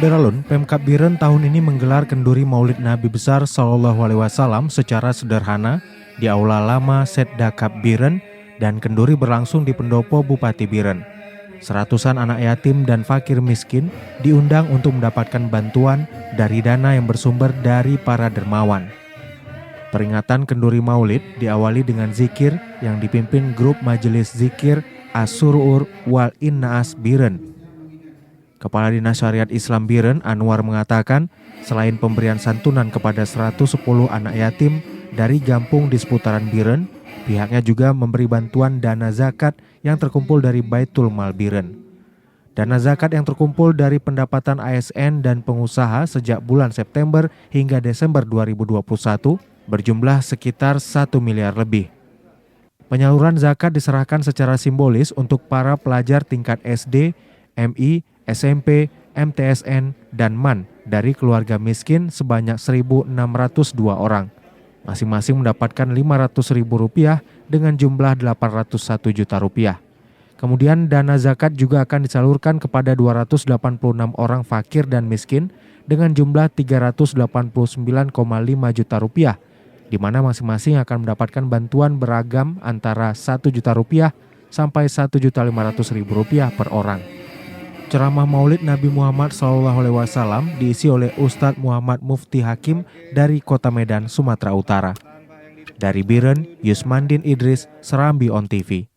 Sederalun, Pemkab Biren tahun ini menggelar kenduri Maulid Nabi Besar Shallallahu Alaihi Wasallam secara sederhana di Aula Lama Setdakap Biren dan kenduri berlangsung di pendopo Bupati Biren. Seratusan anak yatim dan fakir miskin diundang untuk mendapatkan bantuan dari dana yang bersumber dari para dermawan. Peringatan kenduri Maulid diawali dengan zikir yang dipimpin grup Majelis Zikir As-Surur Wal Innaas Biren. Kepala Dinas Syariat Islam Biren, Anwar, mengatakan selain pemberian santunan kepada 110 anak yatim dari kampung di seputaran Biren, pihaknya juga memberi bantuan dana zakat yang terkumpul dari Baitul Mal Biren. Dana zakat yang terkumpul dari pendapatan ASN dan pengusaha sejak bulan September hingga Desember 2021 berjumlah sekitar 1 miliar lebih. Penyaluran zakat diserahkan secara simbolis untuk para pelajar tingkat SD, MI, SMP, MTSN, dan MAN dari keluarga miskin sebanyak 1.602 orang. Masing-masing mendapatkan Rp500.000 dengan jumlah Rp801 juta. Kemudian dana zakat juga akan disalurkan kepada 286 orang fakir dan miskin dengan jumlah Rp389,5 juta, di mana masing-masing akan mendapatkan bantuan beragam antara Rp1 juta sampai Rp1.500.000 per orang. Ceramah Maulid Nabi Muhammad SAW diisi oleh Ustadz Muhammad Mufti Hakim dari Kota Medan, Sumatera Utara. Dari Biren, Yusmandin Idris, Serambi On TV.